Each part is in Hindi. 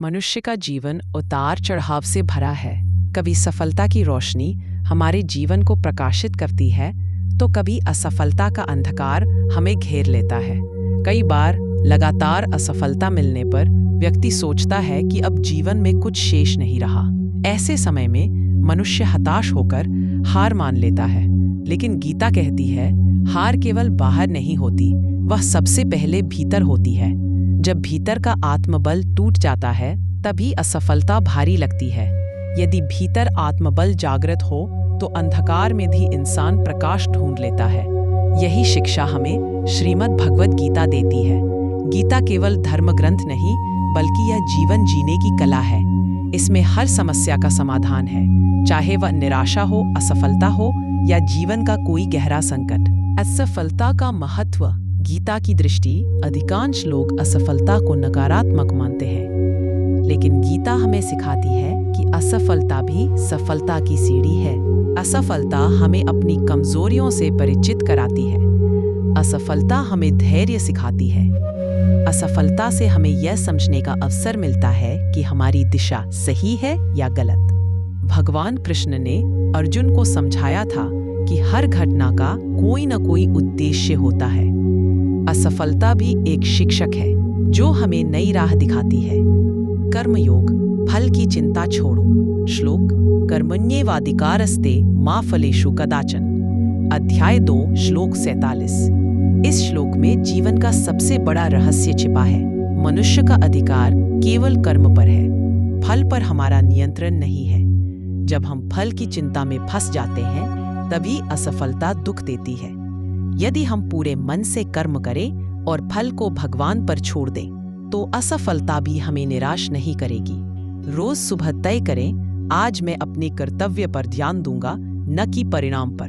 मनुष्य का जीवन उतार चढ़ाव से भरा है। कभी सफलता की रोशनी हमारे जीवन को प्रकाशित करती है, तो कभी असफलता का अंधकार हमें घेर लेता है। कई बार लगातार असफलता मिलने पर व्यक्ति सोचता है कि अब जीवन में कुछ शेष नहीं रहा। ऐसे समय में मनुष्य हताश होकर हार मान लेता है। लेकिन गीता कहती है, हार केवल बाहर नहीं होती, वह सबसे पहले भीतर होती है। जब भीतर का आत्मबल टूट जाता है, तभी असफलता भारी लगती है। यदि भीतर आत्मबल जागृत हो, तो अंधकार में भी इंसान प्रकाश ढूंढ लेता है। यही शिक्षा हमें श्रीमद् भगवद गीता देती है। गीता केवल धर्म ग्रंथ नहीं, बल्कि यह जीवन जीने की कला है। इसमें हर समस्या का समाधान है, चाहे वह निराशा हो, असफलता हो या जीवन का कोई गहरा संकट। असफलता का महत्व। गीता की दृष्टि अधिकांश लोग असफलता को नकारात्मक मानते हैं, लेकिन गीता हमें सिखाती है कि असफलता भी सफलता की सीढ़ी है। असफलता हमें अपनी कमजोरियों से परिचित कराती है। असफलता हमें धैर्य सिखाती है। असफलता से हमें यह समझने का अवसर मिलता है कि हमारी दिशा सही है या गलत। भगवान कृष्ण ने अर्जुन को समझाया था कि हर घटना का कोई न कोई उद्देश्य होता है। असफलता भी एक शिक्षक है, जो हमें नई राह दिखाती है। कर्मयोग, फल की चिंता छोड़ो। श्लोक कर्मण्येवाधिकारस्ते मा फलेषु कदाचन। अध्याय 2, श्लोक 47। इस श्लोक में जीवन का सबसे बड़ा रहस्य छिपा है। मनुष्य का अधिकार केवल कर्म पर है, फल पर हमारा नियंत्रण नहीं है। जब हम फल की चिंता में फंस जाते हैं, तभी असफलता दुख देती है। यदि हम पूरे मन से कर्म करें और फल को भगवान पर छोड़ दें, तो असफलता भी हमें निराश नहीं करेगी। रोज सुबह तय करें, आज मैं अपने कर्तव्य पर ध्यान दूंगा, न कि परिणाम पर।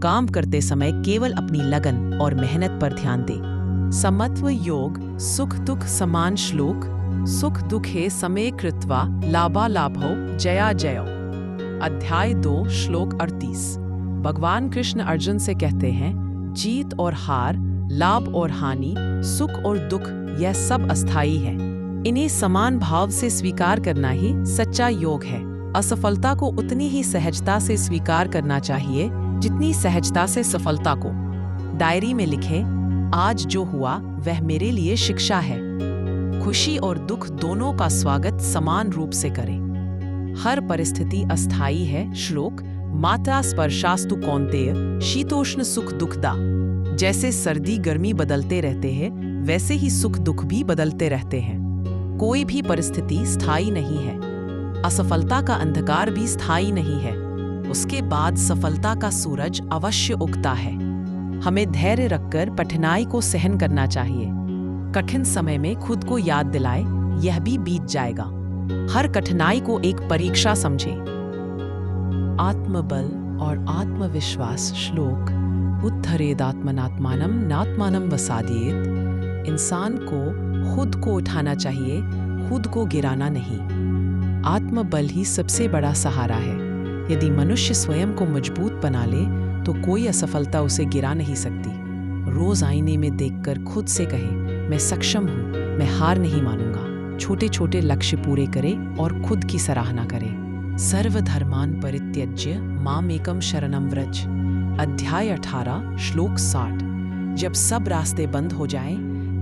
काम करते समय केवल अपनी लगन और मेहनत पर ध्यान दें। समत्व योग, सुख दुख समान। श्लोक सुख दुखे समे कृत्वा लाभालाभो जया जयो। अध्याय 2, श्लोक 38। भगवान कृष्ण अर्जुन से कहते हैं, जीत और हार, लाभ और हानि, सुख और दुख, यह सब अस्थायी है। इन्हें समान भाव से स्वीकार करना ही सच्चा योग है। असफलता को उतनी ही सहजता से स्वीकार करना चाहिए जितनी सहजता से सफलता को। डायरी में लिखें, आज जो हुआ वह मेरे लिए शिक्षा है। खुशी और दुख दोनों का स्वागत समान रूप से करें। हर परिस्थिति अस्थायी है। श्लोक मात्रा स्पर्शास्तु कौन्तेय शीतोष्ण सुख दुखदा। जैसे सर्दी गर्मी बदलते रहते हैं, वैसे ही सुख दुख भी बदलते रहते हैं। कोई भी परिस्थिति स्थायी नहीं है। असफलता का अंधकार भी स्थायी नहीं है। उसके बाद सफलता का सूरज अवश्य उगता है। हमें धैर्य रखकर कठिनाई को सहन करना चाहिए। कठिन समय में खुद को याद दिलाए, यह भी बीत जाएगा। हर कठिनाई को एक परीक्षा समझें। आत्मबल और आत्मविश्वास। श्लोक उत्थरेदात्मनात्मानं नात्मानं वसादयेत्। इंसान को खुद को उठाना चाहिए, खुद को गिराना नहीं। आत्मबल ही सबसे बड़ा सहारा है। यदि मनुष्य स्वयं को मजबूत बना ले, तो कोई असफलता उसे गिरा नहीं सकती। रोज आईने में देखकर खुद से कहे, मैं सक्षम हूँ, मैं हार नहीं मानूंगा। छोटे छोटे लक्ष्य पूरे करें और खुद की सराहना करें। सर्वधर्मान् परित्यज्य मामेकं शरणं व्रज। अध्याय 18, श्लोक 60। जब सब रास्ते बंद हो जाएं,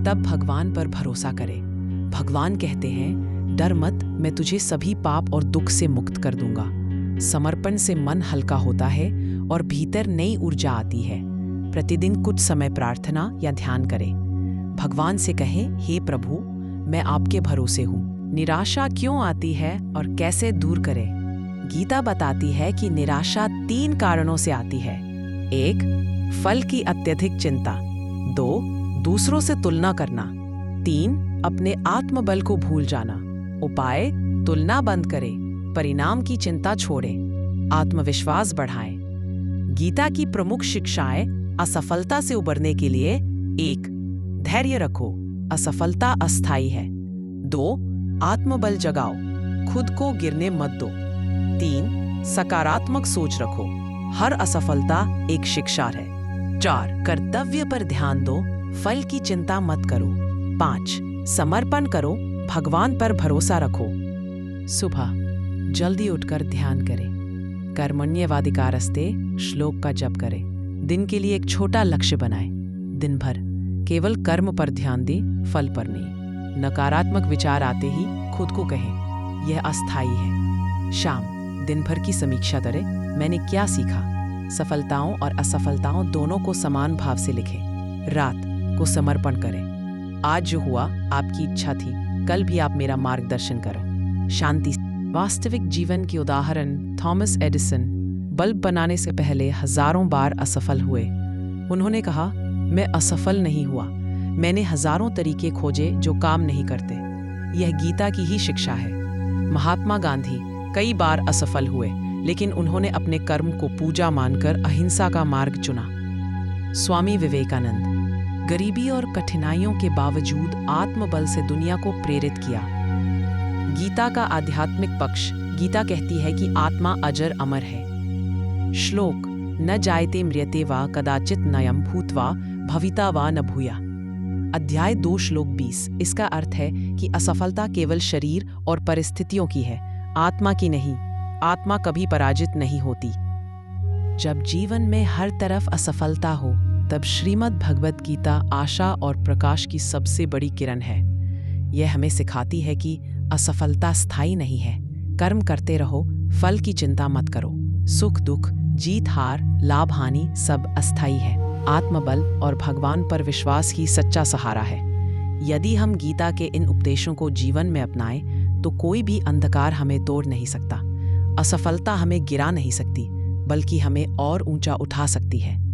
तब भगवान पर भरोसा करें। भगवान कहते हैं, डर मत, मैं तुझे सभी पाप और दुख से मुक्त कर दूंगा। समर्पण से मन हल्का होता है और भीतर नई ऊर्जा आती है। प्रतिदिन कुछ समय प्रार्थना या ध्यान करें। भगवान से कहें, हे प्रभु, मैं आपके भरोसे हूँ। निराशा क्यों आती है और कैसे दूर करें? गीता बताती है कि निराशा 3 कारणों से आती है। 1, फल की अत्यधिक चिंता। 2, दूसरों से तुलना करना। 3, अपने आत्मबल को भूल जाना। उपाय: तुलना बंद करें, परिणाम की चिंता छोड़ें, आत्मविश्वास बढ़ाएं। गीता की प्रमुख शिक्षाएं असफलता से उबरने के लिए: 1, धैर्य रखो, असफलता अस्थायी है। 2, आत्मबल जगाओ, खुद को गिरने मत दो। 3, सकारात्मक सोच रखो, हर असफलता एक शिक्षा है। 4, कर्तव्य पर ध्यान दो, फल की चिंता मत करो। 5, समर्पण करो, भगवान पर भरोसा रखो। सुबह जल्दी उठकर ध्यान करें। कर्मण्येवाधिकारस्ते श्लोक का जप करें। दिन के लिए एक छोटा लक्ष्य बनाएं। दिन भर केवल कर्म पर ध्यान दें, फल पर नहीं। नकारात्मक विचार आते ही खुद को कहें, यह अस्थायी है। शाम दिन भर की समीक्षा करें, मैंने क्या सीखा। सफलताओं और असफलताओं दोनों को समान भाव से लिखें। रात को समर्पण करें, आज जो हुआ आपकी इच्छा थी, कल भी आप मेरा मार्गदर्शन करो। शांति। वास्तविक जीवन के उदाहरण थॉमस एडिसन बल्ब बनाने से पहले हजारों बार असफल हुए। उन्होंने कहा, मैं असफल नहीं हुआ, मैंने हजारों तरीके खोजे जो काम नहीं करते। यह गीता की ही शिक्षा है। महात्मा गांधी कई बार असफल हुए, लेकिन उन्होंने अपने कर्म को पूजा मानकर अहिंसा का मार्ग चुना। स्वामी विवेकानंद गरीबी और कठिनाइयों के बावजूद आत्मबल से दुनिया को प्रेरित किया। गीता का आध्यात्मिक पक्ष। गीता कहती है कि आत्मा अजर अमर है। श्लोक न जायते म्रियते वा कदाचित नयम भूत्वा भविता वा न भूया। अध्याय 2 श्लोक 20। इसका अर्थ है कि असफलता केवल शरीर और परिस्थितियों की है, आत्मा की नहीं। आत्मा कभी पराजित नहीं होती। जब जीवन में हर तरफ असफलता हो, तब श्रीमद् भगवत गीता आशा और प्रकाश की सबसे बड़ी किरण है। यह हमें सिखाती है कि असफलता स्थायी नहीं है। कर्म करते रहो, फल की चिंता मत करो। सुख दुख, जीत हार, लाभ हानि सब अस्थायी है। आत्मबल और भगवान पर विश्वास ही सच्चा सहारा है। यदि हम गीता के इन उपदेशों को जीवन में अपनाएं, तो कोई भी अंधकार हमें तोड़ नहीं सकता। असफलता हमें गिरा नहीं सकती, बल्कि हमें और ऊंचा उठा सकती है।